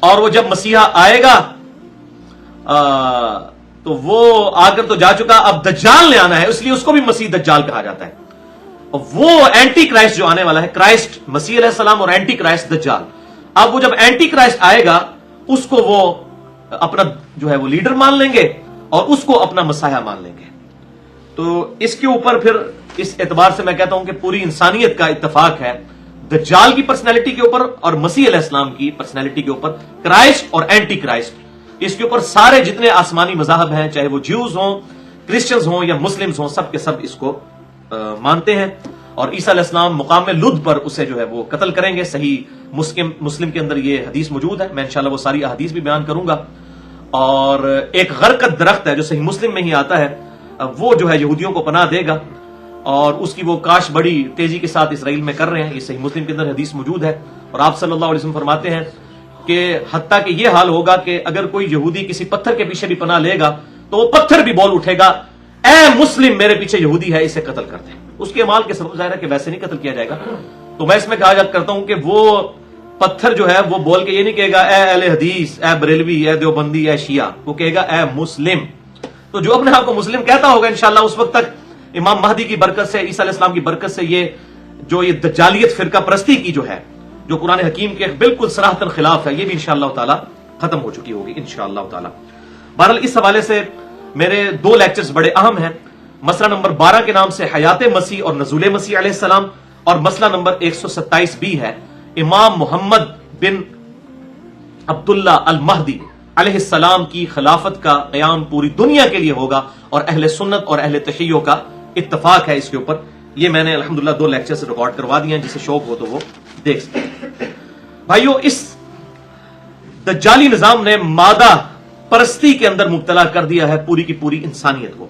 اور وہ جب مسیحا آئے گا تو وہ آ کر تو جا چکا، اب دجال نے آنا ہے، اس لیے اس کو بھی مسیح دجال کہا جاتا ہے. اور وہ اینٹی کرائسٹ جو آنے والا ہے، کرائسٹ مسیح علیہ السلام اور اینٹی کرائسٹ دجال، اب وہ جب اینٹی کرائسٹ آئے گا اس کو وہ اپنا جو ہے وہ لیڈر مان لیں گے اور اس کو اپنا مسیحا مان لیں گے. تو اس کے اوپر پھر اس اعتبار سے میں کہتا ہوں کہ پوری انسانیت کا اتفاق ہے دجال کی پرسنالٹی کے اوپر اور مسیح علیہ السلام کی پرسنالٹی کے اوپر، کرائسٹ اور اینٹی کرائسٹ. اس کے اوپر سارے جتنے آسمانی مذاہب ہیں، چاہے وہ جیوز ہوں، کرسچنز ہوں یا مسلمز ہوں، سب کے سب اس کو مانتے ہیں. اور عیسیٰ علیہ السلام مقام لد پر اسے جو ہے وہ قتل کریں گے. صحیح مسلم کے اندر یہ حدیث موجود ہے، میں انشاءاللہ وہ ساری احادیث بھی بیان کروں گا. اور ایک غرقد درخت ہے جو صحیح مسلم میں ہی آتا ہے، وہ جو ہے یہودیوں کو پناہ دے گا، اور اس کی وہ کاش بڑی تیزی کے ساتھ اسرائیل میں کر رہے ہیں. یہ صحیح مسلم کے اندر حدیث موجود ہے. اور آپ صلی اللہ علیہ وسلم فرماتے ہیں کہ حتیٰ کہ یہ حال ہوگا کہ اگر کوئی یہودی کسی پتھر کے پیچھے بھی پناہ لے گا تو وہ پتھر بھی بول اٹھے گا، اے مسلم میرے پیچھے یہودی ہے، اسے قتل کر دیں. اس کے مال کے سبب ظاہر ہے کہ ویسے نہیں قتل کیا جائے گا. تو میں اس میں کہا کرتا ہوں کہ وہ پتھر جو ہے وہ بول کے یہ نہیں کہے گا اے اہل حدیث، اے بریلوی، اے دیوبندی، اے شیعہ، وہ کہے گا اے مسلم. تو جو اپنے آپ کو مسلم کہتا ہوگا انشاءاللہ اس وقت تک امام مہدی کی برکت سے، عیسیٰ علیہ السلام کی برکت سے، یہ جو یہ دجالیت فرقہ پرستی کی جو ہے، جو قرآن حکیم کے بالکل صراحتاً خلاف ہے، یہ بھی انشاءاللہ تعالی ختم ہو چکی ہوگی انشاءاللہ تعالی. بہرحال اس حوالے سے میرے 2 لیکچرز بڑے اہم ہیں. مسئلہ نمبر 12 کے نام سے حیات مسیح اور نزول مسیح علیہ السلام، اور مسئلہ نمبر 127 بھی ہے امام محمد بن عبداللہ المہدی علیہ السلام کی خلافت کا قیام پوری دنیا کے لیے ہوگا، اور اہل سنت اور اہل تشیع کا اتفاق ہے اس کے اوپر. یہ میں نے الحمدللہ 2 لیکچرز ریکارڈ کروا دیے ہیں، جسے شوق ہو تو وہ دیکھ سکتے. بھائیو، اس دجالی نظام نے مادہ پرستی کے اندر مبتلا کر دیا ہے پوری کی پوری انسانیت کو،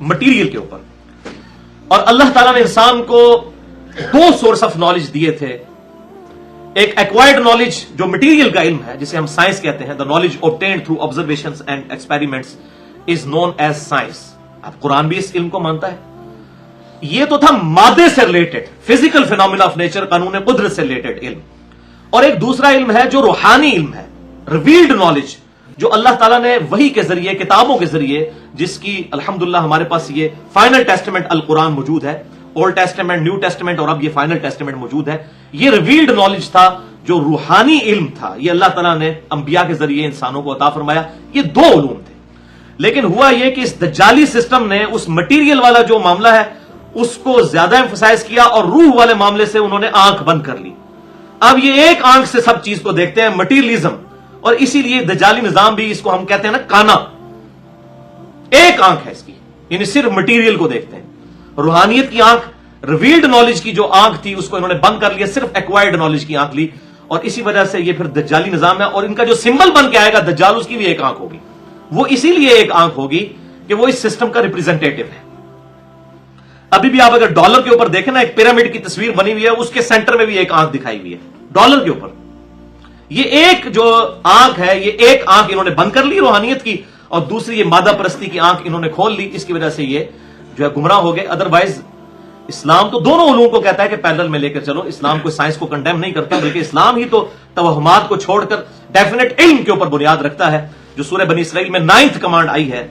مٹیریل کے اوپر. اور اللہ تعالیٰ نے انسان کو 2 سورس آف نالج دیے تھے. ایک ایکوائرڈ نالج جو مٹیریل کا علم ہے، جسے ہم سائنس کہتے ہیں، the knowledge obtained through observations and experiments is known as science. اب قرآن بھی اس علم کو مانتا ہے. یہ تو تھا مادے سے related, physical phenomena of nature, قانون قدرت سے ریلیٹڈ علم. اور ایک دوسرا علم ہے جو روحانی علم ہے، ریویلڈ نالج، جو اللہ تعالیٰ نے وحی کے ذریعے، کتابوں کے ذریعے، جس کی الحمدللہ ہمارے پاس یہ فائنل ٹیسٹمنٹ القرآن موجود ہے، اولڈ ٹیسٹمنٹ، نیو ٹیسٹمنٹ، اور اب یہ فائنل ٹیسٹمنٹ موجود ہے. یہ ریویلڈ نالج تھا، جو روحانی علم تھا. یہ اللہ تعالیٰ نے انبیاء کے ذریعے انسانوں کو عطا فرمایا. یہ 2 علوم تھے. لیکن ہوا یہ کہ اس دجالی سسٹم نے اس مٹیریل والا جو معاملہ ہے اس کو زیادہ ایمفسائز کیا، اور روح والے معاملے سے انہوں نے آنکھ بند کر لی. اب یہ ایک آنکھ سے سب چیز کو دیکھتے ہیں، مٹیریلزم. اور اسی لیے دجالی نظام بھی، اس کو ہم کہتے ہیں نا کانا، ایک آنکھ ہے اس کی، یعنی صرف مٹیریل کو دیکھتے ہیں. روحانیت کی آنکھ، ریویلڈ نالج کی جو آنکھ تھی، اس کو انہوں نے بند کر لیا، صرف ایکوائرڈ نالج کی آنکھ لی. اور اسی وجہ سے یہ پھر دجالی نظام ہے. اور ان کا جو سمبل بن کے آئے گا دجال، اس کی بھی ایک آنکھ ہوگی. وہ اسی لیے ایک آنکھ ہوگی کہ وہ اس سسٹم کا ریپرزینٹیٹو ہے. ابھی بھی آپ اگر ڈالر کے اوپر دیکھیں نا، ایک پیرامڈ کی تصویر بنی ہوئی ہے، اس کے سینٹر میں بھی ایک آنکھ دکھائی ہوئی ہے ڈالر کے اوپر. یہ ایک جو آنکھ ہے، یہ ایک آنکھ انہوں نے بند کر لی روحانیت کی، اور دوسری یہ مادہ پرستی کی آنکھ انہوں نے کھول لی. اس کی وجہ سے یہ جو ہے گمراہ ہو گئے. ادروائز اسلام تو دونوں علوم کو کہتا ہے کہ پیرل میں لے کر چلو. اسلام کو سائنس کو کنڈیم نہیں کرتا، بلکہ اسلام ہی تو توہمات کو چھوڑ کر ڈیفینیٹ علم کے اوپر بنیاد رکھتا ہے. جو سورہ بنی اسرائیل میں 9th کمانڈ آئی ہے،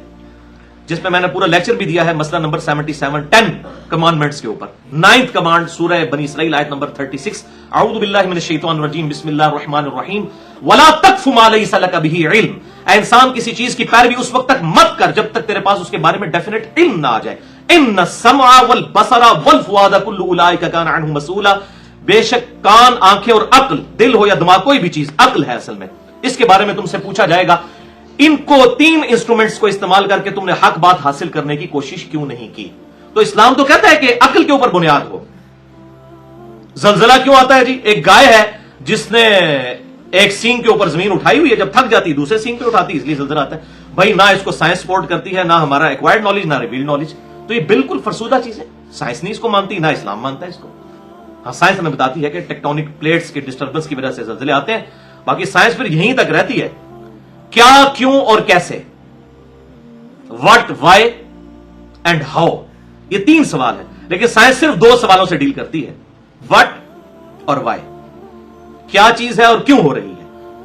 جس میں نے پورا لیکچر بھی دیا ہے، مسئلہ نمبر 77، 10 کمانڈمنٹس کے اوپر. 9th کمانڈ سورہ بنی اسرائیل آیت نمبر 36، اعوذ باللہ من الشیطان الرجیم، بسم اللہ الرحمن الرحیم، ولا تقف ما لیس لک بہ علم. اے انسان، کسی چیز کی پیروی اس وقت تک مت کر جب تک تیرے پاس اس کے بارے میں ڈیفینیٹ علم نہ آ جائے. ان السمع والبصر والفؤاد كل اولئک کان عنہ مسئولا. بے شک کان، آنکھیں اور عقل، دل ہو یا دماغ، کوئی بھی چیز عقل ہے اصل میں، اس کے بارے میں تم سے پوچھا جائے گا. ان کو 3 انسٹرومنٹس کو استعمال کر کے تم نے حق بات حاصل کرنے کی کوشش کیوں نہیں کی؟ تو اسلام تو کہتا ہے کہ عقل کے اوپر بنیاد ہو. زلزلہ کیوں آتا ہے جی؟ ایک گائے ہے جس نے ایک سینگ کے اوپر زمین اٹھائی ہوئی ہے، جب تھک جاتی دوسرے سینگ پہ اٹھاتی، اس لیے زلزلہ آتا ہے. بھائی نہ اس کو سائنس سپورٹ کرتی ہے، نہ ہمارا ایکوائرڈ نالج، نہ ریویلڈ نالج. تو یہ بالکل فرسودہ چیز ہے. سائنس نہیں اس کو مانتی، نہ اسلام مانتا ہے اس کو. ہاں سائنس ہمیں بتاتی ہے کہ ٹیکٹونک پلیٹس کے ڈسٹربنس کی وجہ سے زلزلے آتے ہیں. باقی سائنس پھر یہیں تک رہتی ہے، کیا، کیوں اور کیسے، وٹ، وائی اینڈ ہاؤ، یہ 3 سوال ہیں. لیکن سائنس صرف 2 سوالوں سے ڈیل کرتی ہے، وٹ اور وائی. کیا چیز ہے اور کیوں ہو رہی ہے.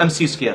mc²।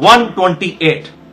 128,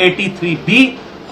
83B,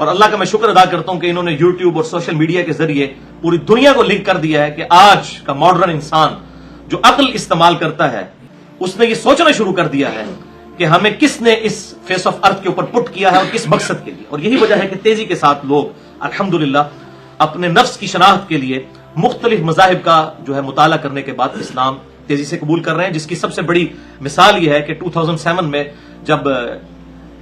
اور اللہ کا میں شکر ادا کرتا ہوں کہ انہوں نے یوٹیوب اور سوشل میڈیا کے ذریعے پوری دنیا کو لنک کر دیا ہے کہ آج کا ماڈرن انسان جو عقل استعمال کرتا ہے اس نے یہ سوچنا شروع کر دیا ہے کہ ہمیں کس نے اس فیس آف ارتھ کے اوپر پٹ کیا ہے اور کس مقصد کے لیے. اور یہی وجہ ہے کہ تیزی کے ساتھ لوگ الحمدللہ اپنے نفس کی شناخت کے لیے مختلف مذاہب کا جو ہے مطالعہ کرنے کے بعد اسلام تیزی سے قبول کر رہے ہیں, جس کی سب سے بڑی مثال یہ ہے کہ 2007 میں جب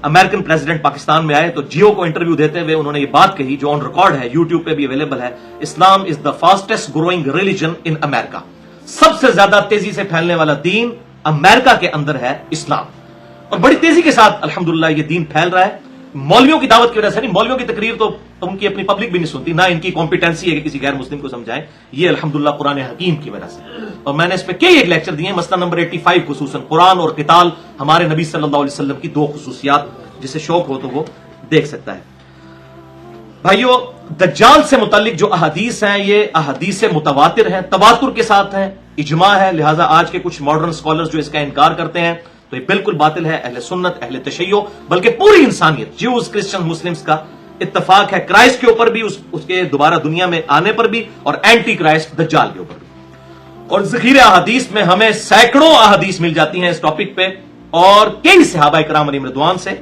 امریکن پریزیڈنٹ پاکستان میں آئے تو جیو کو انٹرویو دیتے ہوئے انہوں نے یہ بات کہی جو آن ریکارڈ ہے, یوٹیوب پہ بھی اویلیبل ہے, اسلام از دا فاسٹسٹ گروئنگ ریلیجن ان امریکہ. سب سے زیادہ تیزی سے پھیلنے والا دین امریکہ کے اندر ہے اسلام, اور بڑی تیزی کے ساتھ الحمدللہ یہ دین پھیل رہا ہے. مولویوں کی دعوت کی وجہ سے نہیں, مولویوں کی تقریر تو ان کی اپنی پبلک بھی نہیں سنتی, نہ ان کی کمپیٹنسی ہے کہ کسی غیر مسلم کو سمجھائیں, یہ الحمدللہ قرآن حکیم کی وجہ سے. اور میں نے اس پہ کئی ایک لیکچر دیے ہیں, مسئلہ نمبر 85 خصوصاً قرآن اور قتال ہمارے نبی صلی اللہ علیہ وسلم کی 2 خصوصیات, جسے شوق ہو تو وہ دیکھ سکتا ہے. بھائیو, دجال سے متعلق جو احادیث ہیں یہ احادیث متواتر ہیں, تواتر کے ساتھ ہیں, اجماع ہے. لہٰذا آج کے کچھ ماڈرن اسکالرز جو اس کا انکار کرتے ہیں تو یہ بالکل باطل ہے. اہل سنت, اہل تشیع, بلکہ پوری انسانیت, جیوز, کرسچن, مسلمز کا اتفاق ہے کرائسٹ کے اوپر بھی, اس کے دوبارہ دنیا میں آنے پر بھی, اور اینٹی کرائسٹ دجال کے اوپر بھی. اور ذخیرہ احادیث میں ہمیں سینکڑوں احادیث مل جاتی ہیں اس ٹاپک پہ, اور کئی صحابہ کرام علیہم رضوان سے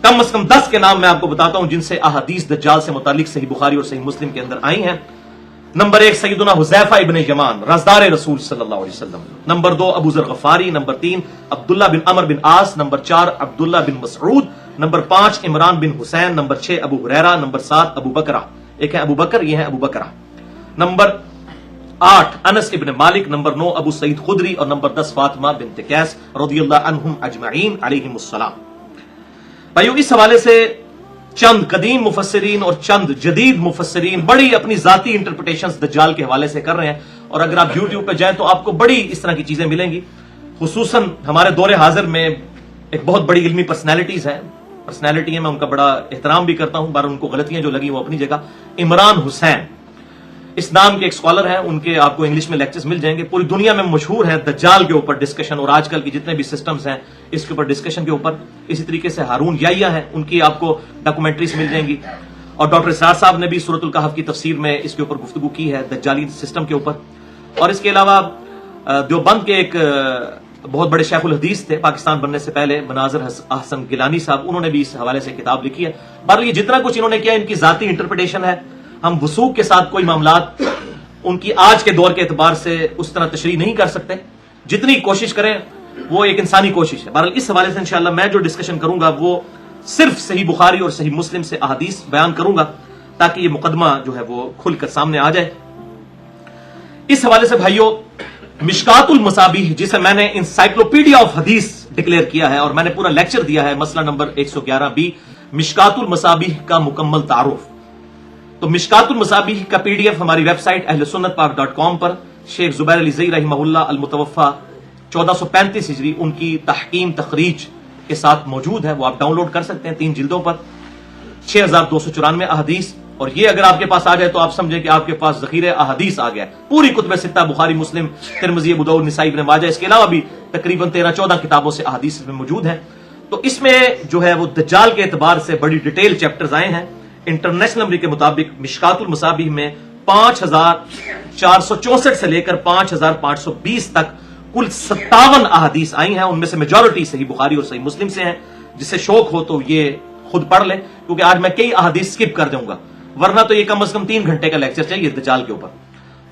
کم از کم 10 کے نام میں آپ کو بتاتا ہوں جن سے احادیث دجال سے متعلق صحیح بخاری اور صحیح مسلم کے اندر آئی ہیں. نمبر 1 سیدنا حذیفہ ابن یمان, رازدار رسول صلی اللہ علیہ وسلم. نمبر 2 ابو ذر غفاری. نمبر 3 عبداللہ بن عمر بن عاص. نمبر 4 عبداللہ بن مسعود. نمبر 5 عمران بن حسین. نمبر 6 ابو ہریرہ. نمبر 7 ابو بکرہ, ایک ہے ابو بکر, یہ ہے ابو بکرہ. نمبر 8 انس ابن مالک. نمبر 9 ابو سعید خدری. اور نمبر 10 فاطمہ بنت قیس رضی اللہ عنہم اجمعین علیہم السلام. بھائیو, اس حوالے سے چند قدیم مفسرین اور چند جدید مفسرین بڑی اپنی ذاتی انٹرپریٹیشنز دجال کے حوالے سے کر رہے ہیں, اور اگر آپ یوٹیوب پہ جائیں تو آپ کو بڑی اس طرح کی چیزیں ملیں گی. خصوصاً ہمارے دور حاضر میں ایک بہت بڑی علمی پرسنالٹی ہیں, میں ان کا بڑا احترام بھی کرتا ہوں, بار ان کو غلطیاں جو لگی وہ اپنی جگہ. عمران حسین اس نام کے ایک اسکالر ہیں, ان کے آپ کو انگلش میں لیکچرز مل جائیں گے, پوری دنیا میں مشہور ہیں دجال کے اوپر ڈسکشن, اور آج کل کی جتنے بھی سسٹمز ہیں اس کے اوپر ڈسکشن کے اوپر. اسی طریقے سے ہارون یحییٰ ہیں, ان کی آپ کو ڈاکومنٹریز مل جائیں گی. اور ڈاکٹر اسرار صاحب نے بھی سورۃ الکہف کی تفسیر میں اس کے اوپر گفتگو کی ہے, دجالی سسٹم کے اوپر. اور اس کے علاوہ دیوبند کے ایک بہت بڑے شیخ الحدیث تھے پاکستان بننے سے پہلے, مناظر احسن گیلانی صاحب, انہوں نے بھی اس حوالے سے کتاب لکھی ہے. بہرحال یہ جتنا کچھ انہوں نے کیا ان کی ذاتی انٹرپریٹیشن ہے, ہم وثوق کے ساتھ کوئی معاملات ان کی آج کے دور کے اعتبار سے اس طرح تشریح نہیں کر سکتے, جتنی کوشش کریں وہ ایک انسانی کوشش ہے. بہرحال اس حوالے سے انشاءاللہ میں جو ڈسکشن کروں گا وہ صرف صحیح بخاری اور صحیح مسلم سے احادیث بیان کروں گا تاکہ یہ مقدمہ جو ہے وہ کھل کر سامنے آ جائے. اس حوالے سے بھائیو, مشکات المصابیح جسے میں نے انسائکلوپیڈیا آف حدیث ڈکلیئر کیا ہے, اور میں نے پورا لیکچر دیا ہے, مسئلہ نمبر 111B, مشکات المصابیح کا مکمل تعارف. تو مشکات المصابیح کا PDF ہماری ویب سائٹ اہلسنتپاک.com پر شیخ زبیر علی زئی رحمہ اللہ المتوفی 1435 ہجری ان کی تحکیم تخریج کے ساتھ موجود ہے, وہ آپ ڈاؤن لوڈ کر سکتے ہیں 3 جلدوں پر, 6294 احادیث. اور یہ اگر آپ کے پاس آ جائے تو آپ سمجھیں کہ آپ کے پاس ذخیرہ احادیث آ گیا ہے. پوری کتب ستہ, بخاری, مسلم, ترمذی, ابو داؤد, نسائی, ابن ماجہ, اس کے علاوہ بھی تقریباً 13-14 کتابوں سے احادیث میں موجود ہیں. تو اس میں جو ہے وہ دجال کے اعتبار سے بڑی ڈیٹیل چیپٹرز آئے ہیں. انٹرنیشنل نمبر کے مطابق مشکات المصابیح میں 5464 سے لے کر 5520 تک کل 57 احادیث آئی ہیں. ان میں سے میجورٹی صحیح بخاری اور صحیح مسلم سے ہیں. جسے شوق ہو تو یہ خود پڑھ لے, کیونکہ آج میں کئی احادیث سکپ کر دوں گا, ورنہ تو یہ کم از کم 3 گھنٹے کا لیکچر چاہیے دجال کے اوپر.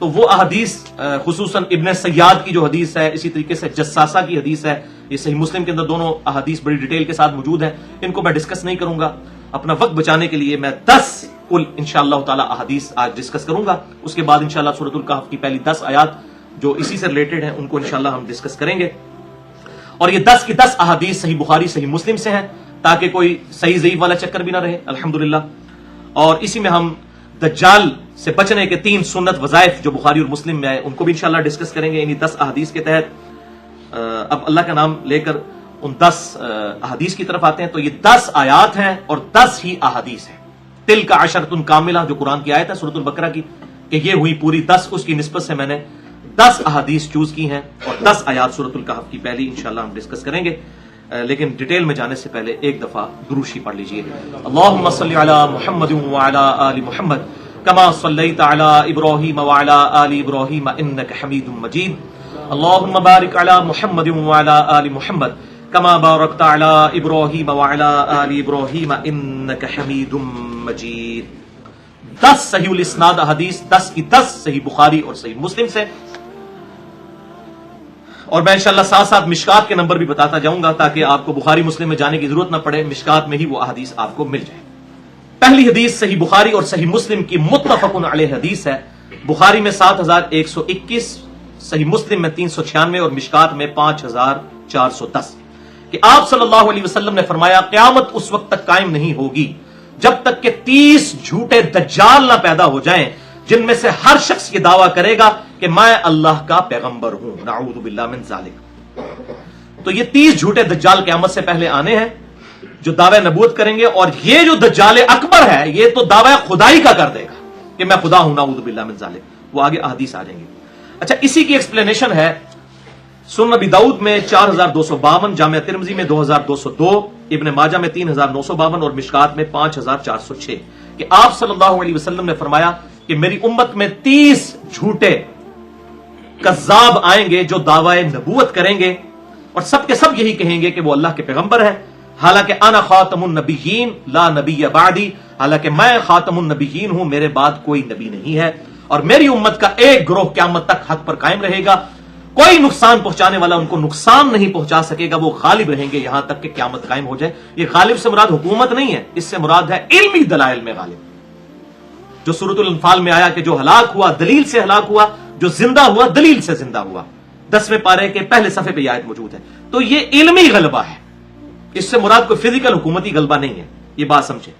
تو وہ احادیث خصوصاً ابن سیاد کی جو حدیث ہے, اسی طریقے سے جساسہ کی حدیث ہے, یہ صحیح مسلم کے اندر دونوں احادیث بڑی ڈیٹیل کے ساتھ موجود ہیں. ان کو میں ڈسکس نہیں کروں گا, اپنا وقت بچانے کے لیے میں 10 کل انشاءاللہ تعالی احادیث آج ڈسکس کروں گا. اس کے بعد انشاءاللہ سورۃ الکہف کی پہلی 10 آیات جو اسی سے ریلیٹڈ ہیں ان کو انشاءاللہ ہم ڈسکس کریں گے. اور یہ 10 کی 10 احادیث صحیح بخاری صحیح مسلم سے ہیں, تاکہ کوئی صحیح ضعیف والا چکر بھی نہ رہے الحمدللہ. اور اسی میں ہم دجال سے بچنے کے 3 سنت وظائف جو بخاری اور مسلم میں آئے ان کو بھی انشاءاللہ ڈسکس کریں گے انہی 10 احادیث کے تحت. اب اللہ کا نام لے کر ان 10 احادیث کی طرف آتے ہیں. تو یہ 10 آیات ہیں اور 10 ہی احادیث ہیں. تلک عشرۃ کاملہ جو قرآن کی آیت ہے سورۃ البقرہ کی, کہ یہ ہوئی پوری 10, اس کی نسبت سے میں نے 10 احادیث چوز کی ہیں اور 10 آیات سورۃ الکہف کی پہلی انشاءاللہ ہم ڈسکس کریں گے. لیکن ڈیٹیل میں جانے سے پہلے ایک دفعہ دروشی پڑھ لیجئے. اللہم صلی علی محمد وعلی آل محمد کما صلیت علی ابراہیم وعلی آل ابراہیم انک حمید مجید. اللہم بارک علی محمد وعلی آل محمد کما بارکت علی ابراہیم وعلی آل ابراہیم انک حمید مجید. 10 صحیح الاسناد حدیث، 10 کی 10 صحیح بخاری اور صحیح مسلم سے. اور میں انشاءاللہ ساتھ ساتھ مشکات کے نمبر بھی بتاتا جاؤں گا تاکہ آپ کو بخاری مسلم میں جانے کی ضرورت نہ پڑے، مشکات میں ہی وہ احادیث آپ کو مل جائے. پہلی حدیث صحیح بخاری اور صحیح مسلم کی متفق علیہ حدیث ہے. بخاری میں 7121، صحیح مسلم میں 396 اور مشکات میں 5410 کہ آپ صلی اللہ علیہ وسلم نے فرمایا قیامت اس وقت تک قائم نہیں ہوگی جب تک کہ 30 جھوٹے دجال نہ پیدا ہو جائیں جن میں سے ہر شخص یہ دعویٰ کرے گا کہ میں اللہ کا پیغمبر ہوں. نعوذ باللہ من ذالک. تو یہ 30 جھوٹے دجال قیامت سے پہلے آنے ہیں جو دعوی نبوت کریں گے، اور یہ جو دجال اکبر ہے یہ تو دعوی خدائی کا کر دے گا کہ میں خدا ہوں. نعوذ باللہ من ذالک. وہ آگے احادیث آ جائیں گے. اچھا، اسی کی ایکسپلینیشن ہے سنن ابی داؤد میں 4252، جامعہ ترمذی میں 2202، ابن ماجہ میں 3952 اور مشکات میں 5406 کہ آپ صلی اللہ علیہ وسلم نے فرمایا کہ میری امت میں 30 جھوٹے کذاب آئیں گے جو دعوی نبوت کریں گے اور سب کے سب یہی کہیں گے کہ وہ اللہ کے پیغمبر ہیں، حالانکہ انا خاتم النبیین لا نبی بعدی، حالانکہ میں خاتم النبیین ہوں، میرے بعد کوئی نبی نہیں ہے. اور میری امت کا ایک گروہ قیامت تک حق پر قائم رہے گا، کوئی نقصان پہنچانے والا ان کو نقصان نہیں پہنچا سکے گا، وہ غالب رہیں گے یہاں تک کہ قیامت قائم ہو جائے. یہ غالب سے مراد حکومت نہیں ہے، اس سے مراد ہے علمی دلائل میں غالب، جو سورۃ الانفال میں آیا کہ جو ہلاک ہوا دلیل سے ہلاک ہوا، جو زندہ ہوا دلیل سے زندہ ہوا. 10ویں پارے کے پہلے صفحے پہ یہ آیت موجود ہے. تو یہ علمی غلبہ ہے، اس سے مراد کوئی فزیکل حکومتی غلبہ نہیں ہے، یہ بات سمجھیں.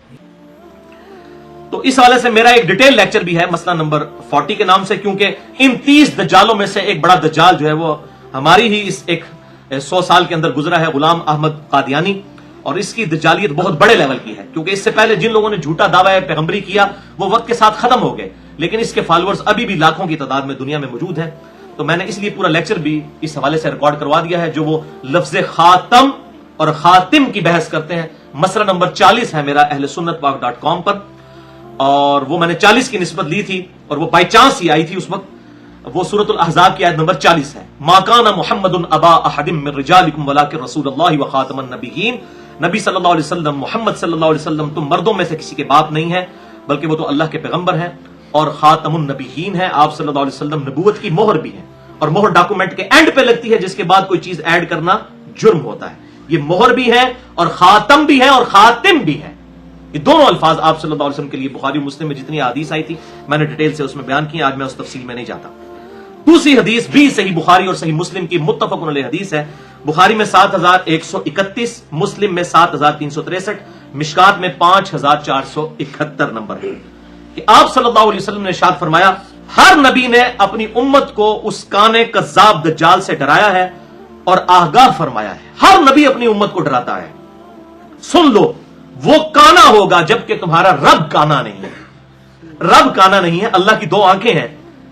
تو اس حوالے سے میرا ایک ڈیٹیل لیکچر بھی ہے مسئلہ نمبر 40 کے نام سے، کیونکہ ان 30 دجالوں میں سے ایک بڑا دجال جو ہے وہ ہماری ہی اس ایک 100 سال کے اندر گزرا ہے، غلام احمد قادیانی، اور اس کی دجالیت بہت بڑے لیول کی ہے، کیونکہ اس سے پہلے جن لوگوں نے جھوٹا دعویٰ پیغمبری کیا وہ وقت کے ساتھ ختم ہو گئے، لیکن اس کے فالوورز ابھی بھی لاکھوں کی تعداد میں دنیا میں موجود ہیں. تو میں نے اس لیے پورا لیکچر بھی اس حوالے سے ریکارڈ کروا دیا ہے، جو وہ لفظ خاتم اور خاتم کی بحث کرتے ہیں. مسئلہ نمبر 40 ہے میرا اہل سنت پاک .com پر، اور وہ میں نے 40 کی نسبت لی تھی اور وہ بائی چانس ہی آئی تھی اس وقت. وہ سورۃ الاحزاب کی آیت نمبر 40 ہے. ما کان محمد ابا احد من رجالکم ولکن رسول اللہ وخاتم النبیین. نبی صلی اللہ علیہ وسلم، محمد صلی اللہ علیہ وسلم تم مردوں میں سے کسی کے باپ نہیں ہے بلکہ وہ تو اللہ کے پیغمبر ہیں اور خاتم النبیین ہیں. آپ صلی اللہ علیہ وسلم نبوت کی مہر بھی ہے، اور مہر ڈاکومنٹ کے اینڈ پہ لگتی ہے جس کے بعد کوئی چیز ایڈ کرنا جرم ہوتا ہے. یہ مہر بھی ہے اور خاتم بھی ہے اور خاتم بھی ہے. یہ دونوں الفاظ آپ صلی اللہ علیہ وسلم کے لیے بخاری مسلم میں جتنی حدیث آئی تھی میں نے ڈیٹیل سے اس میں بیان کی، آج میں اس تفصیل میں نہیں جاتا. دوسری حدیث بھی صحیح بخاری اور صحیح مسلم کی متفق علیہ حدیث ہے. بخاری میں 7131، مسلم میں 7363، مشکات میں 5471 نمبر ہے کہ آپ صلی اللہ علیہ وسلم نے ارشاد فرمایا ہر نبی نے اپنی امت کو اس کانے کذاب دجال سے ڈرایا ہے اور آگاہ فرمایا ہے. ہر نبی اپنی امت کو ڈراتا ہے. سن لو، وہ کانا ہوگا جبکہ تمہارا رب کانا نہیں ہے. رب کانا نہیں ہے، اللہ کی 2 آنکھیں ہیں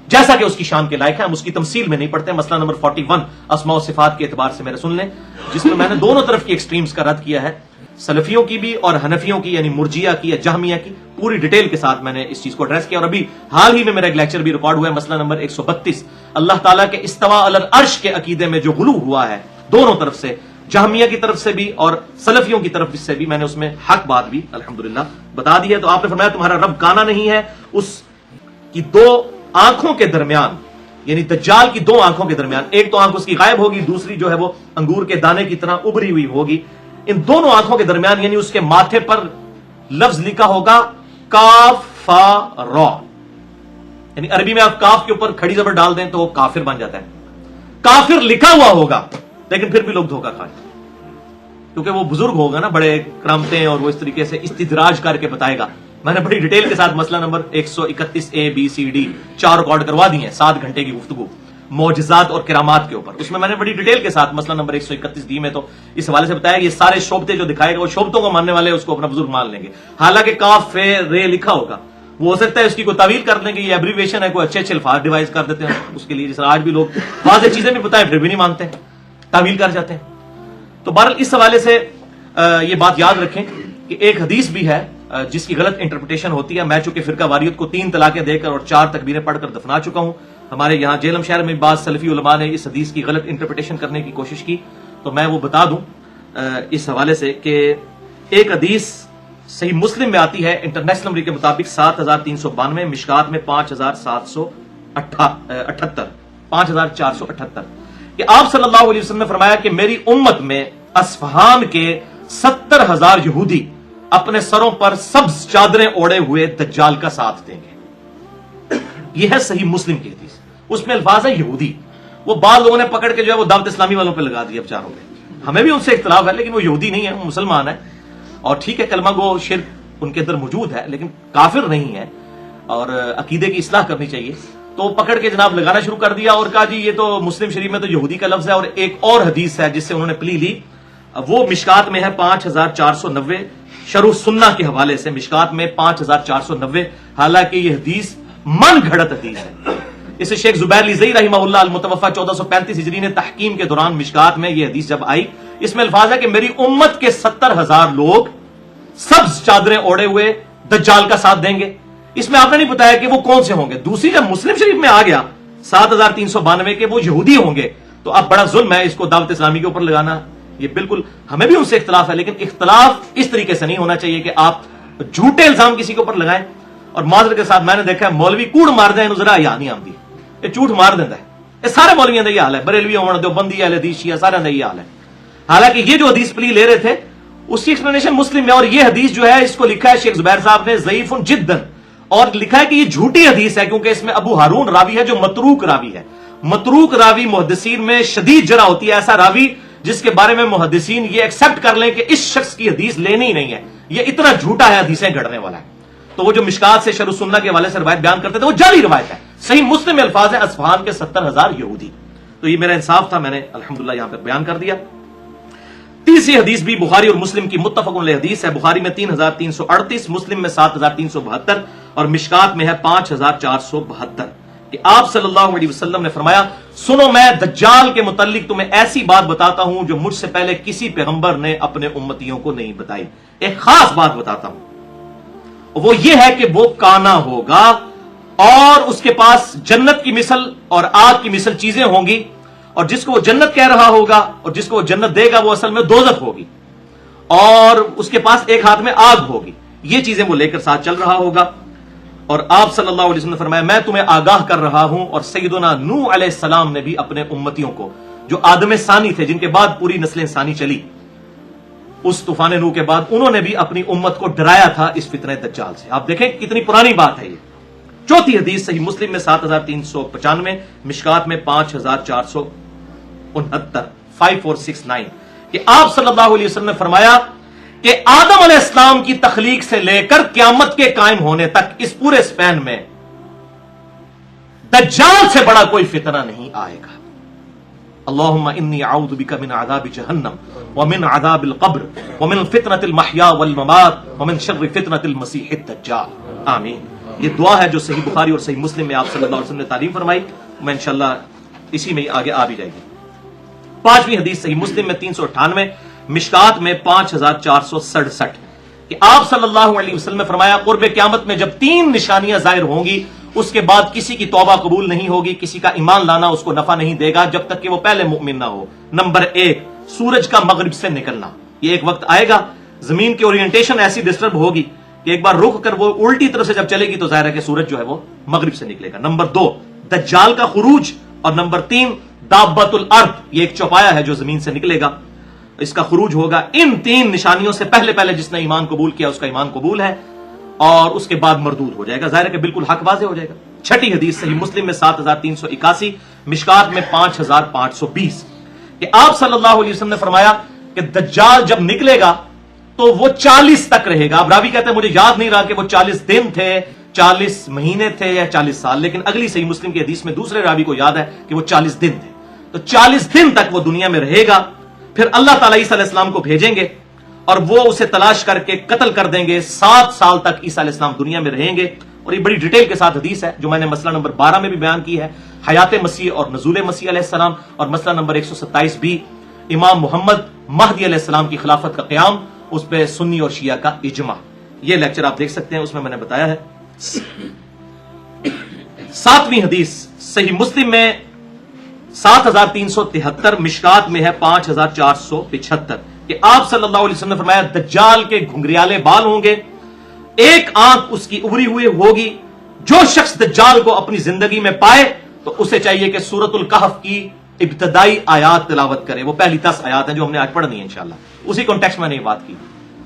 جیسا کہ اس کی شان کے لائق ہے. ہم اس کی تمثیل میں نہیں پڑھتے. مسئلہ نمبر 41 اسماء و صفات کے اعتبار سے میرے سن لیں، جس میں میں نے دونوں طرف کی ایکسٹریمز کا رد کیا ہے، سلفیوں کی بھی اور حنفیوں کی یعنی مرجیہ کی یا جہمیہ کی. پوری ڈیٹیل کے ساتھ میں نے اس چیز کو ایڈریس کیا. اور ابھی حال ہی میں میرا ایک لیکچر بھی ریکارڈ ہوا ہے، مسئلہ نمبر 132 اللہ تعالیٰ کے استوا علی العرش کے عقیدے میں جو غلو ہوا ہے دونوں طرف سے، جہمیہ کی طرف سے بھی اور سلفیوں کی طرف سے بھی، میں نے اس میں حق بات بھی الحمدللہ بتا دی ہے. تو آپ نے فرمایا تمہارا رب کانا نہیں ہے، اس کی 2 آنکھوں کے درمیان، یعنی دجال کی 2 آنکھوں کے درمیان، ایک تو آنکھ اس کی غائب ہوگی، دوسری جو ہے وہ انگور کے دانے کی طرح ابری ہوئی ہوگی. ان دونوں آنکھوں کے درمیان یعنی اس کے ماتھے پر لفظ لکھا ہوگا کاف فا را، یعنی عربی میں آپ کاف کے اوپر کھڑی زبر ڈال دیں تو وہ کافر بن جاتا ہے. کافر لکھا ہوا ہوگا لیکن پھر بھی لوگ دھوکہ کھائیں، کیونکہ وہ بزرگ ہوگا نا، بڑے کرامتیں، اور وہ اس طریقے سے استدراج کر کے بتائے گا. میں نے بڑی ڈیٹیل کے ساتھ مسئلہ number 131 A B C D 4 record کروا دی ہیں، 7 گھنٹے کی گفتگو معجزات اور کرامات کے اوپر. اس میں نے بڑی ڈیٹیل کے ساتھ مسئلہ نمبر 131 D میں تو اس حوالے سے بتایا یہ سارے شعبتے جو دکھائے گا وہ شعبتوں کو ماننے والے اس کو اپنا بزرگ مان لیں گے، حالانکہ کاف فے رے لکھا ہوگا. وہ ہو سکتا ہے اس کی کوئی تعویل کر دیں کہ یہ ایبریویشن ہے، کوئی اچھے الفاظ ڈیوائز کر دیتے ہیں اس کے لیے، جس طرح آج بھی لوگ واضح چیزیں بھی بتائیں پھر بھی نہیں مانتے، تعویل کر جاتے ہیں. تو بہرحال اس حوالے سے یہ بات یاد رکھیں کہ ایک حدیث بھی ہے جس کی غلط انٹرپریٹیشن ہوتی ہے. میں چونکہ فرقہ واریت کو 3 طلاقیں دے کر اور 4 تکبیریں پڑھ کر دفنا چکا ہوں. ہمارے یہاں جہلم شہر میں بعض سلفی علماء نے اس حدیث کی غلط انٹرپریٹیشن کرنے کی کوشش کی, تو میں وہ بتا دوں اس حوالے سے کہ ایک حدیث صحیح مسلم میں آتی ہے انٹرنیشنل نمبر کے مطابق 7392, مشکات میں 5478 کہ آپ صلی اللہ علیہ وسلم نے فرمایا کہ میری امت میں اصفہان کے 70,000 یہودی اپنے سروں پر سبز چادریں اوڑے ہوئے دجال کا ساتھ دیں گے. یہ ہے صحیح مسلم کی حدیث, اس میں الفاظ ہے یہودی. وہ بعض لوگوں نے پکڑ کے جو ہے وہ دعوت اسلامی والوں پہ لگا دیا بچاروں پہ. ہمیں بھی ان سے اختلاف ہے, لیکن وہ یہودی نہیں ہے, وہ مسلمان ہے. اور ٹھیک ہے کلمہ گو شرک ان کے اندر موجود ہے, لیکن کافر نہیں ہے, اور عقیدے کی اصلاح کرنی چاہیے. تو پکڑ کے جناب لگانا شروع کر دیا اور کہا جی یہ تو مسلم شریف میں تو یہودی کا لفظ ہے. اور ایک اور حدیث ہے جس سے انہوں نے پلی لی, وہ مشکات میں ہے 5490, شرح سنہ کے حوالے سے مشکات میں 5490. حالانکہ یہ حدیث من گھڑت حدیث ہے. اسے شیخ زبیر لیزئی رحمہ اللہ المتوفى 1435 ہجری نے تحکیم کے دوران مشکات میں یہ حدیث جب آئی, اس میں الفاظ ہے کہ میری امت کے 70,000 لوگ سبز چادریں اوڑے ہوئے دجال کا ساتھ دیں گے. اس میں آپ نے نہیں بتایا کہ وہ کون سے ہوں گے. دوسری جب مسلم شریف میں آ گیا 7392 کے وہ یہودی ہوں گے, تو اب بڑا ظلم ہے اس کو دعوت اسلامی کے اوپر لگانا. یہ بالکل ہمیں بھی ان سے اختلاف ہے, لیکن اختلاف اس طریقے سے نہیں ہونا چاہیے کہ آپ جھوٹے الزام کسی کے اوپر لگائیں. اور معذرت کے ساتھ میں نے دیکھا ہے مولوی کوڑ مار دیں ذرا یا نہیں آمدی, یہ جھوٹ مار دیتا ہے. یہ سارے مولویوں کا یہ حال ہے, بریلوی ہوں دیوبندی اہل حدیث شیعہ سارے کا یہ حال ہے. حالانکہ یہ جو حدیث پلی لے رہے تھے اس کی ایکسپلینیشن مسلم میں, اور یہ حدیث جو ہے اس کو لکھا ہے شیخ زبیر صاحب نے ضعیف جدا, اور لکھا ہے کہ یہ جھوٹی حدیث ہے کیونکہ اس میں ابو ہارون راوی ہے جو متروک راوی ہے. متروک راوی محدثین میں شدید جرح ہوتی ہے, ایسا راوی جس کے بارے میں محدثین یہ ایکسپٹ کر لیں کہ اس شخص کی حدیث لینی ہی نہیں ہے, یہ اتنا جھوٹا ہے حدیثیں گھڑنے والا ہے. تو وہ جو مشکات سے شرح سنہ کے حوالے سے روایت بیان کرتے تھے وہ جعلی روایت ہے. صحیح مسلم میں الفاظ ہے اصفہان کے 70,000 یہودی. تو یہ میرا انصاف تھا, میں نے الحمدللہ یہاں پر بیان کر دیا. تیسری حدیث بھی بخاری اور مسلم کی متفق علیہ حدیث ہے. بخاری میں 3338, مسلم میں 7372 اور مشکات میں ہے 5472 کہ آپ صلی اللہ علیہ وسلم نے فرمایا سنو میں دجال کے متعلق تمہیں ایسی بات بتاتا ہوں جو مجھ سے پہلے کسی پیغمبر نے اپنے امتیوں کو نہیں بتائی. ایک خاص بات بتاتا ہوں, وہ یہ ہے کہ وہ کانا ہوگا اور اس کے پاس جنت کی مثل اور آگ کی مثل چیزیں ہوں گی, اور جس کو وہ جنت کہہ رہا ہوگا اور جس کو وہ جنت دے گا وہ اصل میں دوزخ ہوگی, اور اس کے پاس ایک ہاتھ میں آگ ہوگی. یہ چیزیں وہ لے کر ساتھ چل رہا ہوگا. اور آپ صلی اللہ علیہ وسلم نے فرمایا میں تمہیں آگاہ کر رہا ہوں, اور سیدنا نوح علیہ السلام نے بھی اپنے امتیوں کو جو آدم ثانی تھے جن کے بعد پوری نسل انسانی چلی, اس طوفان نوح کے بعد انہوں نے بھی اپنی امت کو ڈرایا تھا اس فتنہ دجال سے. آپ دیکھیں کتنی پرانی بات ہے یہ. چوتھی حدیث صحیح مسلم میں 7395, مشکات میں 5469 کہ آپ صلی اللہ علیہ وسلم نے فرمایا کہ آدم علیہ السلام کی تخلیق سے لے کر قیامت کے قائم ہونے تک اس پورے سپین میں دجال سے بڑا کوئی فتنہ نہیں آئے گا. اللہم انی اعوذ بک من عذاب جہنم ومن عذاب القبر ومن فتنة المحیا والممات ومن شر فتنة المسیح الدجال. آمین. یہ دعا ہے جو صحیح بخاری اور صحیح مسلم میں آپ صلی اللہ علیہ وسلم نے تعلیم فرمائی. میں انشاءاللہ اسی میں آگے آ بھی جائے گی. پانچویں حدیث صحیح مسلم میں 398, مشکات میں 5467 کہ آپ صلی اللہ علیہ وسلم نے فرمایا قرب قیامت میں جب 3 نشانیاں ظاہر ہوں گی اس کے بعد کسی کی توبہ قبول نہیں ہوگی, کسی کا ایمان لانا اس کو نفع نہیں دے گا جب تک کہ وہ پہلے مؤمن نہ ہو. نمبر 1, سورج کا مغرب سے نکلنا. یہ ایک وقت آئے گا زمین کی اورینٹیشن ایسی ڈسٹرب ہوگی کہ ایک بار رخ کر وہ الٹی طرف سے جب چلے گی تو ظاہر ہے کہ سورج جو ہے وہ مغرب سے نکلے گا. نمبر 2, دجال کا خروج. اور نمبر 3, دابت الارض, یہ ایک چوپایا ہے جو زمین سے نکلے گا, اس کا خروج ہوگا. ان 3 نشانیوں سے پہلے جس نے ایمان قبول کیا اس کا ایمان قبول ہے, اور اس کے بعد مردود ہو جائے گا. ظاہر ہے کہ بالکل حق واضح ہو جائے گا. چھٹی حدیث صحیح مسلم میں 7381, مشکات میں 5520 کہ آپ صلی اللہ علیہ وسلم نے فرمایا کہ دجال جب نکلے گا تو وہ 40 تک رہے گا. اب راوی کہتے ہیں مجھے یاد نہیں رہا کہ وہ 40 دن تھے, 40 مہینے تھے یا 40 سال, لیکن اگلی صحیح مسلم کی حدیث میں دوسرے راوی کو یاد ہے کہ وہ 40 دن تھے. تو 40 دن تک وہ دنیا میں رہے گا. پھر اللہ تعالیٰ عیسیٰ علیہ السلام کو بھیجیں گے اور وہ اسے تلاش کر کے قتل کر دیں گے. 7 سال تک عیسیٰ علیہ السلام دنیا میں رہیں گے. اور یہ بڑی ڈیٹیل کے ساتھ حدیث ہے جو میں نے مسئلہ نمبر 12 میں بھی بیان کی ہے, حیات مسیح اور نزول مسیح علیہ السلام, اور مسئلہ نمبر 127 بھی امام محمد مہدی علیہ السلام کی خلافت کا قیام، اس پہ سنی اور شیعہ کا اجماع. یہ لیکچر آپ دیکھ سکتے ہیں، اس میں نے بتایا ہے. 7ویں حدیث صحیح مسلم میں 7373، مشکات میں ہے 5475 کہ آپ صلی اللہ علیہ وسلم نے فرمایا دجال کے گھنگریالے بال ہوں گے، ایک آنکھ اس کی ابری ہوئی ہوگی. جو شخص دجال کو اپنی زندگی میں پائے تو اسے چاہیے کہ سورۃ الکہف کی ابتدائی آیات تلاوت کرے. وہ پہلی 10 آیات ہیں جو ہم نے آج پڑھنی ہے انشاءاللہ. اسی کانٹیکسٹ میں نے یہ بات کی.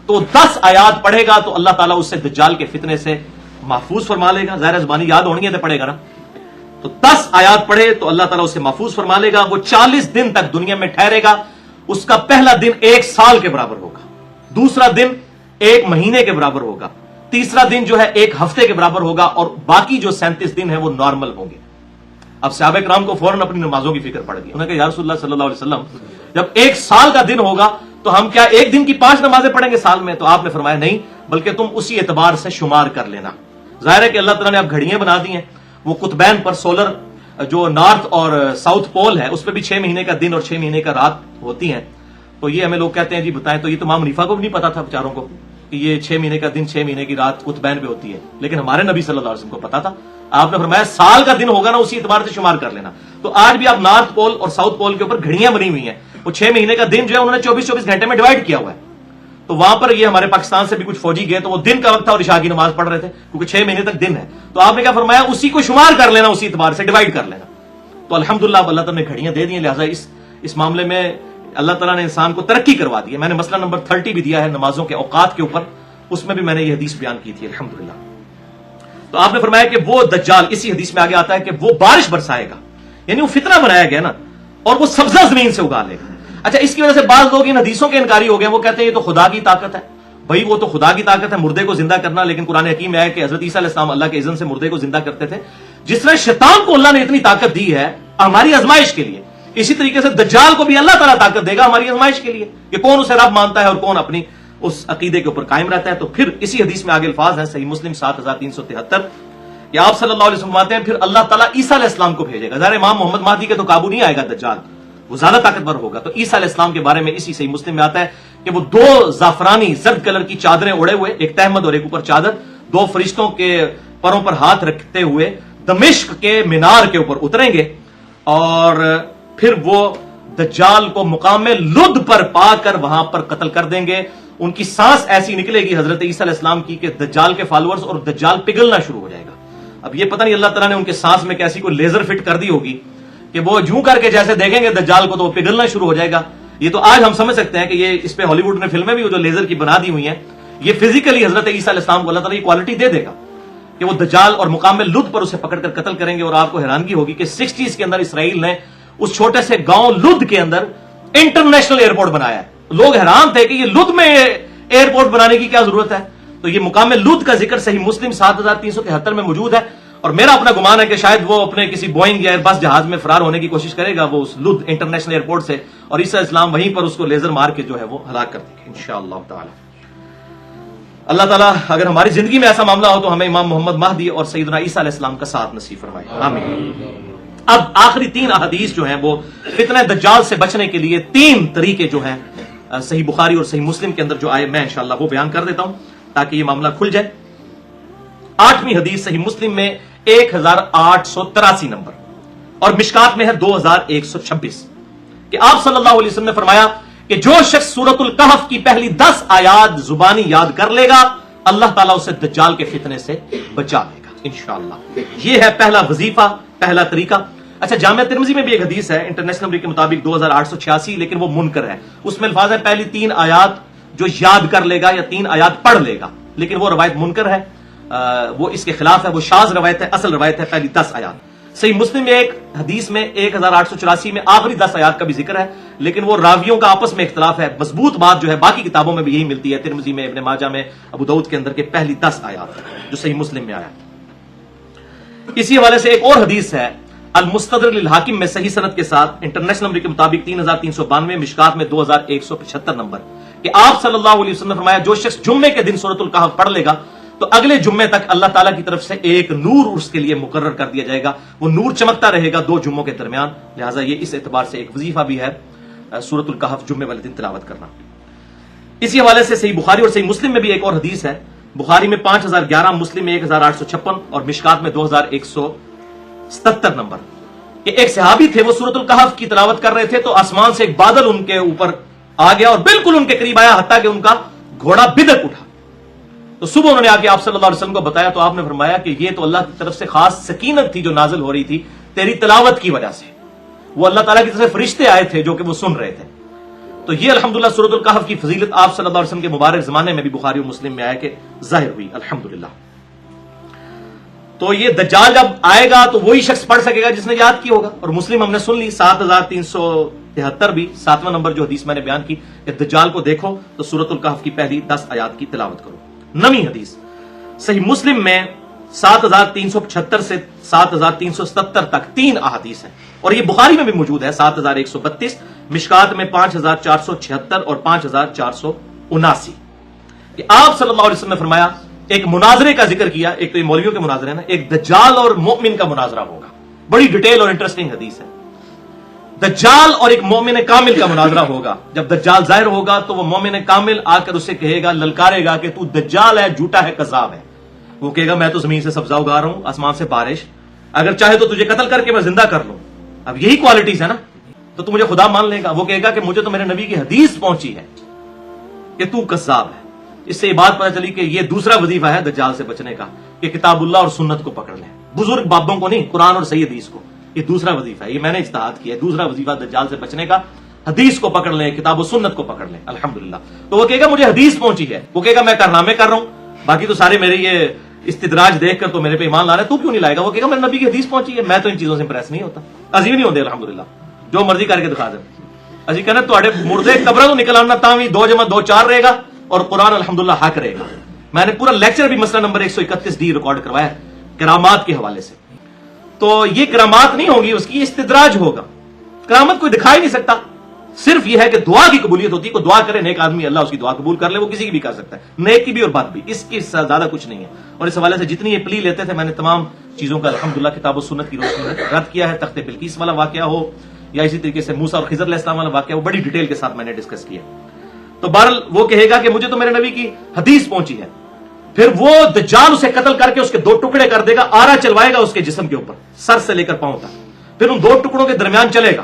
تو 10 آیات پڑھے گا تو اللہ تعالیٰ اس سے دجال کے فتنے سے محفوظ فرما لے گا. ظاہر زبانی یاد ہونی ہے تو پڑھے گا نا. تو 10 آیات پڑھے تو اللہ تعالیٰ اسے محفوظ فرما لے گا. وہ 40 دن تک دنیا میں ٹھہرے گا. اس کا پہلا دن 1 سال کے برابر ہوگا، دوسرا دن 1 مہینے کے برابر ہوگا، تیسرا دن جو ہے 1 ہفتے کے برابر ہوگا، اور باقی جو 37 دن ہیں وہ نارمل ہوں گے. اب صحابہ کرام کو فوراً اپنی نمازوں کی فکر پڑ گئی. انہوں نے کہا یا رسول اللہ صلی اللہ علیہ وسلم جب 1 سال کا دن ہوگا تو ہم کیا 1 دن کی 5 نمازیں پڑھیں گے سال میں؟ تو آپ نے فرمایا نہیں، بلکہ تم اسی اعتبار سے شمار کر لینا. ظاہر ہے کہ اللہ تعالیٰ نے اب گھڑیاں بنا دی ہیں. وہ قطبین پر سولر جو نارتھ اور ساؤتھ پول ہے اس پہ بھی 6 مہینے کا دن اور 6 مہینے کا رات ہوتی ہیں. تو یہ ہمیں لوگ کہتے ہیں جی بتائیں، تو یہ تو امام حنیفہ کو بھی نہیں پتا تھا بیچاروں کو کہ یہ 6 مہینے کا دن 6 مہینے کی رات قطبین پہ ہوتی ہے، لیکن ہمارے نبی صلی اللہ علیہ وسلم کو پتا تھا. آپ نے فرمایا سال کا دن ہوگا نا اسی اعتبار سے شمار کر لینا. تو آج بھی آپ نارتھ پول اور ساؤتھ پول کے اوپر گھڑیاں بنی ہوئی ہیں. وہ 6 مہینے کا دن جو ہے انہوں نے 24 گھنٹے میں ڈیوائڈ کیا ہوا ہے. تو وہاں پر یہ ہمارے پاکستان سے بھی کچھ فوجی گئے تو وہ دن کا وقت تھا اور عشاء کی نماز پڑھ رہے تھے کیونکہ 6 مہینے تک دن ہے. تو آپ نے کیا فرمایا اسی کو شمار کر لینا، اسی اعتبار سے ڈیوائڈ کر لینا. تو الحمدللہ اللہ تعالیٰ نے گھڑیاں دے دی ہیں، لہٰذا اس معاملے میں اللہ تعالیٰ نے انسان کو ترقی کروا دی ہے. میں نے مسئلہ نمبر 30 بھی دیا ہے نمازوں کے اوقات کے اوپر، اس میں بھی میں نے یہ حدیث بیان کی تھی الحمدللہ. تو آپ نے فرمایا کہ وہ دجال، اسی حدیث میں آگے آتا ہے کہ وہ بارش برسائے گا، یعنی وہ فتنہ بنایا گیا نا، اور وہ سبزہ زمین سے اگا لے گا. اچھا اس کی وجہ سے بعض لوگ ان حدیثوں کے انکاری ہو گئے، وہ کہتے ہیں یہ تو خدا کی طاقت ہے. بھائی وہ تو خدا کی طاقت ہے مردے کو زندہ کرنا، لیکن قرآن حکیم میں ہے کہ حضرت عیسیٰ علیہ السلام اللہ کے اذن سے مردے کو زندہ کرتے تھے. جس طرح شیطان کو اللہ نے اتنی طاقت دی ہے ہماری آزمائش کے لیے، اسی طریقے سے دجال کو بھی اللہ تعالیٰ طاقت دے گا ہماری آزمائش کے لیے کہ کون اسے رب مانتا ہے اور کون اپنی اس عقیدے کے اوپر قائم رہتا ہے. تو پھر اسی حدیث میں آگے الفاظ ہیں صحیح مسلم 7373 کہ آپ صلی اللہ علیہ وسلم فرماتے ہیں پھر اللہ تعالیٰ عیسیٰ علیہ السلام کو بھیجے گا. ظاہر امام محمد مہدی کے تو قابو نہیں آئے گا دجال، وہ زیادہ طاقتور ہوگا. تو عیسیٰ علیہ السلام کے بارے میں اسی صحیح مسلم میں آتا ہے کہ وہ 2 زعفرانی زرد کلر کی چادریں اوڑے ہوئے، ایک تہمد اور ایک اوپر چادر، 2 فرشتوں کے پروں پر ہاتھ رکھتے ہوئے دمشق کے مینار کے اوپر اتریں گے، اور پھر وہ دجال کو مقام لد پر پا کر وہاں پر قتل کر دیں گے. ان کی سانس ایسی نکلے گی حضرت عیسیٰ علیہ السلام کی کہ دجال کے فالورز اور دجال پگھلنا شروع ہو جائے گا. اب یہ پتہ نہیں اللہ تعالیٰ نے ان کے سانس میں کیسی کوئی لیزر فٹ کر دی ہوگی کہ وہ جوں کر کے جیسے دیکھیں گے دجال کو تو وہ پگھلنا شروع ہو جائے گا. یہ تو آج ہم سمجھ سکتے ہیں کہ یہ اس پہ ہالی ووڈ نے فلمیں بھی جو لیزر کی بنا دی ہوئی ہیں، یہ فزیکلی حضرت عیسیٰ علیہ السلام کو اللہ تعالیٰ یہ کوالٹی دے دے گا کہ وہ دجال اور مقام لد پر اسے پکڑ کر قتل کریں گے. اور آپ کو حیرانگی ہوگی کہ 60s کے اندر اسرائیل نے اس چھوٹے سے گاؤں لد کے اندر انٹرنیشنل ایئرپورٹ بنایا ہے. لوگ حیران تھے کہ یہ لد میں ایئرپورٹ بنانے کی کیا ضرورت ہے. تو یہ مقام لد کا ذکر صحیح مسلم 7373 میں موجود ہے. اور میرا اپنا گمان ہے کہ شاید وہ اپنے کسی بوئنگ یا ایئر بس جہاز میں فرار ہونے کی کوشش کرے گا وہ اس لد انٹرنیشنل ایئرپورٹ سے، اور عیسیٰ اسلام وہیں پر اس کو لیزر مار کے جو ہے وہ ہلاک کر دیں گے انشاءاللہ تعالی. اللہ تعالیٰ اگر ہماری زندگی میں ایسا معاملہ ہو تو ہمیں امام محمد مہدی اور سیدنا عیسیٰ علیہ السلام کا ساتھ نصیب فرمائے آمین. اب آخری 3 احادیث جو ہیں وہ فتنہ دجال سے بچنے کے لیے 3 طریقے جو ہیں صحیح بخاری اور صحیح مسلم کے اندر جو آئے میں انشاءاللہ وہ بیان کر دیتا ہوں تاکہ یہ معاملہ کھل جائے. 8ویں حدیث صحیح مسلم میں 1883 نمبر اور مشکات میں ہے 2126 کہ آپ صلی اللہ علیہ وسلم نے فرمایا کہ جو شخص سورۃ الکہف کی پہلی 10 آیات زبانی یاد کر لے گا اللہ تعالیٰ اسے دجال کے فتنے سے بچا لے گا انشاءاللہ. یہ ہے پہلا وظیفہ، پہلا طریقہ. اچھا جامعہ ترمذی میں بھی ایک حدیث ہے انٹرنیشنل نمبر کے مطابق 2886 لیکن وہ منکر ہے. اس میں الفاظ ہے پہلی 3 آیات جو یاد کر لے گا یا 3 آیات پڑھ لے گا، لیکن وہ روایت منکر ہے، وہ اس کے خلاف ہے، وہ شاذ روایت ہے. اصل روایت ہے پہلی 10 آیات. صحیح مسلم میں ایک حدیث میں 1884 میں آخری 10 آیات کا بھی ذکر ہے، لیکن وہ راویوں کا آپس میں اختلاف ہے. مضبوط بات جو ہے باقی کتابوں میں بھی یہی ملتی ہے، ترمذی میں، ابن ماجہ میں، ابو داؤد کے اندر کے پہلی 10 آیات جو صحیح مسلم میں آیا. اسی حوالے سے ایک اور حدیث ہے المستدرک للحاکم میں صحیح سند کے ساتھ انٹرنیشنل نمبر کے مطابق 3392، مشکات میں 2175 نمبر کہ آپ صلی اللہ علیہ وسلم نے فرمایا جو شخص جمعے کے دن سورۃ الکہف پڑھ لے گا تو اگلے جمعے تک اللہ تعالیٰ کی طرف سے ایک نور اس کے لیے مقرر کر دیا جائے گا. وہ نور چمکتا رہے گا 2 جمعوں کے درمیان. لہٰذا یہ اس اعتبار سے ایک وظیفہ بھی ہے سورۃ الکہف جمعے والے دن تلاوت کرنا۔ اسی حوالے سے صحیح بخاری اور صحیح مسلم میں بھی ایک اور حدیث ہے، بخاری میں 5011، مسلم میں 1856 اور مشکات میں 2177 نمبر، کہ ایک صحابی تھے، وہ سورۃ الکہف کی تلاوت کر رہے تھے تو آسمان سے ایک بادل ان کے اوپر آ گیا اور بالکل ان کے قریب آیا، حتیٰ کہ ان کا گھوڑا بدک اٹھا۔ تو صبح انہوں نے آ کے آپ صلی اللہ علیہ وسلم کو بتایا تو آپ نے فرمایا کہ یہ تو اللہ کی طرف سے خاص سکینت تھی جو نازل ہو رہی تھی تیری تلاوت کی وجہ سے، وہ اللہ تعالیٰ کی طرف سے فرشتے آئے تھے جو کہ وہ سن رہے تھے۔ تو یہ الحمدللہ سورۃ الکہف کی فضیلت آپ صلی اللہ علیہ وسلم کے مبارک زمانے میں بھی بخاری و مسلم میں آیا کہ ظاہر ہوئی الحمدللہ۔ تو یہ دجال جب آئے گا تو وہی شخص پڑھ سکے گا جس نے یاد کی ہوگا، اور مسلم ہم نے سن لی 7373 بھی 7واں نمبر جو حدیث میں نے بیان کی کہ دجال کو دیکھو تو سورۃ الکہف کی پہلی 10 آیات کی تلاوت کرو۔ نویں حدیث صحیح مسلم میں 7375 سے 7377 تک 3 احادیث ہیں، اور یہ بخاری میں بھی موجود ہے 7132، مشکات میں 5476 اور 5479، کہ آپ صلی اللہ علیہ وسلم نے فرمایا، ایک مناظرے کا ذکر کیا، ایک تو یہ مولویوں کے مناظرے ہیں نا، ایک دجال اور مومن کا مناظرہ ہوگا، بڑی ڈیٹیل اور انٹرسٹنگ حدیث ہے۔ دجال اور ایک مومن کامل کا مناظرہ ہوگا، جب دجال ظاہر ہوگا تو وہ مومن کامل آ کر اسے کہے گا، للکارے گا کہ تو دجال ہے، جھوٹا ہے، کذاب ہے۔ وہ کہے گا میں تو زمین سے سبزہ اگا رہا ہوں، آسمان سے بارش، اگر چاہے تو تجھے قتل کر کے میں زندہ کر لوں۔ اب یہی کوالٹیز ہے نا، تو مجھے خدا مان لے گا۔ وہ کہے گا کہ مجھے تو میرے نبی کی حدیث پہنچی ہے کہ تو کذاب ہے۔ اس سے یہ بات پتہ چلی کہ یہ دوسرا وظیفہ ہے دجال سے بچنے کا، کہ کتاب اللہ اور سنت کو پکڑ لیں، بزرگ بابوں کو نہیں، قرآن اور صحیح حدیث کو۔ یہ دوسرا وظیفہ ہے، یہ میں نے اجتہاد کیا ہے، دوسرا وظیفہ دجال سے بچنے کا، حدیث کو پکڑ لیں، کتاب و سنت کو پکڑ لیں الحمدللہ۔ تو وہ کہے گا مجھے حدیث پہنچی ہے، وہ کہے گا میں کارنامے کر رہا ہوں، باقی تو سارے میرے یہ استدراج دیکھ کر تو میرے پہ ایمان لا رہے ہیں، تو کیوں نہیں لائے گا؟ وہ کہے گا میرے نبی کی حدیث پہنچی ہے، میں تو ان چیزوں سے امپریس نہیں ہوتا، عظیم نہیں ہوتے الحمدللہ، جو مرضی کر کے دکھا دیں۔ اسی کہنا تھوڑے مردے قبروں تو نکل آنا، تاں بھی 2 × 2 4 رہے گا، اور قرآن الحمدللہ حق رہے گا۔ میں نے پورا لیکچر بھی مسئلہ نمبر 131D ریکارڈ کروایا کرامات کے حوالے سے۔ تو یہ کرامات نہیں ہوگی، اس کی استدراج ہوگا۔ کرامت کوئی دکھا ہی نہیں سکتا، صرف یہ ہے کہ دعا کی قبولیت ہوتی ہے، کوئی دعا کرے نیک آدمی اللہ اس کی دعا قبول کر لے، وہ کسی کی بھی کر سکتا ہے، نیک کی بھی اور بد بھی، اس کی زیادہ کچھ نہیں ہے۔ اور اس حوالے سے جتنی یہ پلی لیتے تھے میں نے تمام چیزوں کا الحمدللہ کتاب و سنت کی روشنی میں رد کیا ہے، تخت بلقیس والا واقعہ ہو یا اسی طریقے سے موسیٰ اور خضر علیہ السلام والا واقعہ، وہ بڑی ڈیٹیل کے ساتھ میں نے ڈسکس کیا۔ تو بہرحال وہ کہے گا کہ مجھے تو میرے نبی کی حدیث پہنچی ہے، پھر وہ دجال اسے قتل کر کے اس کے 2 ٹکڑے کر دے گا، آرا چلوائے گا اس کے جسم کے اوپر سر سے لے کر پاؤں تک، پھر ان 2 ٹکڑوں کے درمیان چلے گا،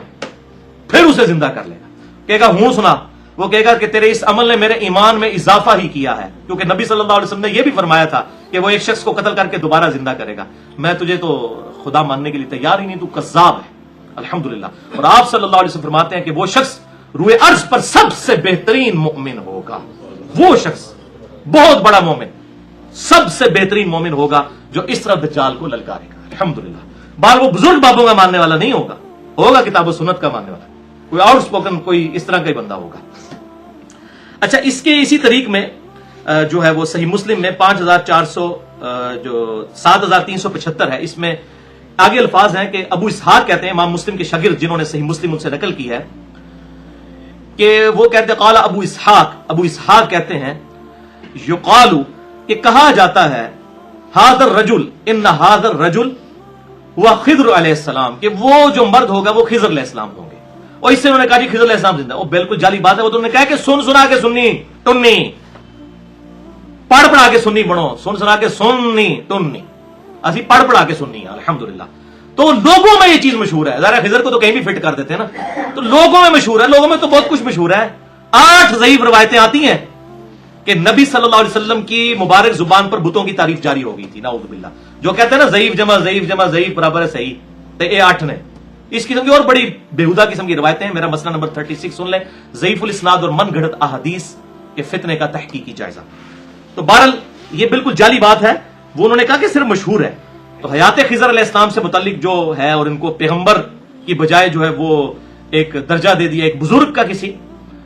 پھر اسے زندہ کر لے گا، کہے گا ہوں سنا۔ وہ کہے گا کہ تیرے اس عمل نے میرے ایمان میں اضافہ ہی کیا ہے، کیونکہ نبی صلی اللہ علیہ وسلم نے یہ بھی فرمایا تھا کہ وہ ایک شخص کو قتل کر کے دوبارہ زندہ کرے گا، میں تجھے تو خدا ماننے کے لیے تیار ہی نہیں، تو کذاب ہے الحمدللہ۔ اور آپ صلی اللہ علیہ وسلم فرماتے ہیں کہ وہ شخص روئے ارض پر سب سے بہترین مومن ہوگا، وہ شخص بہت بڑا مومن، سب سے بہترین مومن ہوگا جو اس طرح دجال کو للکارے گا الحمدللہ۔ بال وہ بزرگ بابوں کا ماننے والا نہیں ہوگا، ہوگا کتاب و سنت کا ماننے والا، کوئی آؤٹ اسپوکن کوئی اس طرح کا ہی بندہ ہوگا۔ اچھا، اس کے اسی طریق میں جو ہے وہ صحیح مسلم میں 5400 جو 7375 ہے، اس میں آگے الفاظ ہیں کہ ابو اسحاق کہتے ہیں، امام مسلم کے شاگرد جنہوں نے صحیح مسلم ان سے نقل کی ہے، کہ وہ کہتے ہیں قال ابو اسحاق کہتے ہیں یقال کہ کہا جاتا ہے ھذا الرجل ان ھذا الرجل ہوا خضر علیہ السلام، کہ وہ جو مرد ہوگا وہ خضر علیہ السلام ہوں گے۔ اور اس سے انہوں نے کہا جی خضر علیہ السلام زندہ، وہ بالکل جعلی بات ہے، وہ تو انہوں نے کہا کہ سنا کے سنی ٹنی، پڑھ کے سنی بنو، سنا کے سننی ٹنی، اسی پڑھ کے سننی الحمدللہ۔ تو لوگوں میں یہ چیز مشہور ہے، ذرا خضر کو تو کہیں بھی فٹ کر دیتے ہیں نا، تو لوگوں میں مشہور ہے، لوگوں میں تو بہت کچھ مشہور ہے۔ 8 ضعیف روایتیں آتی ہیں کہ نبی صلی اللہ علیہ وسلم کی مبارک زبان پر بتوں کی تعریف جاری ہو گئی تھی، نعوذ باللہ، جو کہتے ہیں نا ضعیف جمع ضعیف برابر ہے صحیح، تو یہ 8 نے اس قسم کی اور بڑی بےہودہ قسم کی روایتیں ہیں۔ میرا مسئلہ نمبر 36 سن لیں، ضعیف الاسناد اور من گھڑت احادیث کے فتنے کا تحقیقی جائزہ۔ تو بہرحال یہ بالکل جعلی بات ہے، وہ انہوں نے کہا کہ صرف مشہور ہے۔ تو حیات خضر علیہ السلام سے متعلق جو ہے، اور ان کو پیغمبر کی بجائے جو ہے وہ ایک درجہ دے دیا ایک بزرگ کا کسی،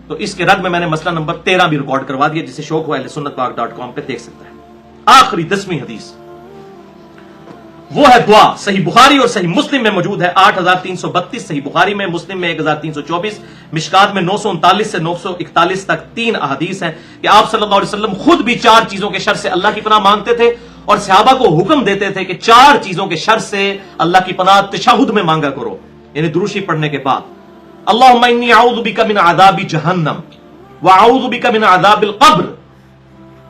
تو اس کے رد میں نے مسئلہ نمبر 13 بھی ریکارڈ کروا دیا، جسے شوق ہوا اہل سنت پاک .com پہ دیکھ سکتا ہے۔ آخری 10ویں حدیث وہ ہے دعا، صحیح بخاری اور صحیح مسلم میں موجود ہے 8332، صحیح بخاری میں، مسلم میں 1324، مشکات میں 939 سے 941 تک 3 احادیث ہیں کہ آپ صلی اللہ علیہ وسلم خود بھی 4 چیزوں کے شر سے اللہ کی پناہ مانگتے تھے، اور صحابہ کو حکم دیتے تھے کہ 4 چیزوں کے شر سے اللہ کی پناہ تشہد میں مانگا کرو، یعنی دروشی پڑھنے کے بعد۔ اللہم انی اعوذ بک من عذاب جہنم واعوذ بک من عذاب القبر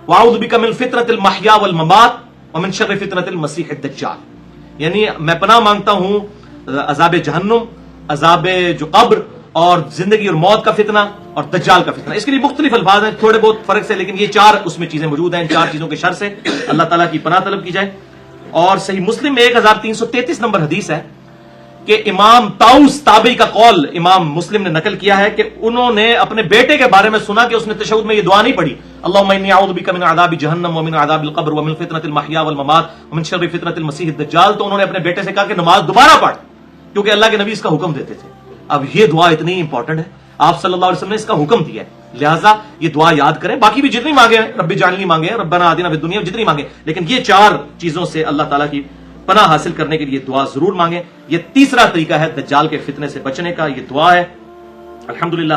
واعوذ بک من فتنۃ المحیا والممات ومن شر فتنۃ المسیح الدجال. یعنی میں پناہ مانگتا ہوں عذاب جہنم، عذاب جو قبر، اور زندگی اور موت کا فتنہ، اور دجال کا فتنہ. اس کے لیے مختلف الفاظ ہیں، تھوڑے بہت فرق سے، لیکن یہ چار اس میں چیزیں موجود ہیں. ان چار چیزوں کے شر سے اللہ تعالیٰ کی پناہ طلب کی جائے. اور صحیح مسلم میں 1333 نمبر حدیث ہے کہ امام طاؤس تابعی کا قول امام مسلم نے نقل کیا ہے کہ انہوں نے اپنے بیٹے کے بارے میں سنا کہ اس نے تشہد میں یہ دعا نہیں پڑھی، اللہم انی اعوذ بک من عذاب جہنم ومن عذاب القبر ومن فتنۃ المحیا والممات ومن شر فتنۃ المسیح الدجال. تو انہوں نے اپنے بیٹے سے کہا کہ نماز دوبارہ پڑھ، کیونکہ اللہ کے نبی اس کا حکم دیتے تھے. اب یہ دعا اتنی امپورٹنٹ ہے، آپ صلی اللہ علیہ وسلم نے اس کا حکم دیا ہے، لہٰذا یہ دعا یاد کریں. باقی بھی جتنی مانگے ہیں، رب اجعلنی مانگے ہیں، ربنا آتنا فی الدنیا، جتنی مانگے، لیکن یہ چار چیزوں سے اللہ تعالیٰ کی پناہ حاصل کرنے کے لیے دعا ضرور مانگیں. یہ تیسرا طریقہ ہے دجال کے فتنے سے بچنے کا، یہ دعا ہے. الحمدللہ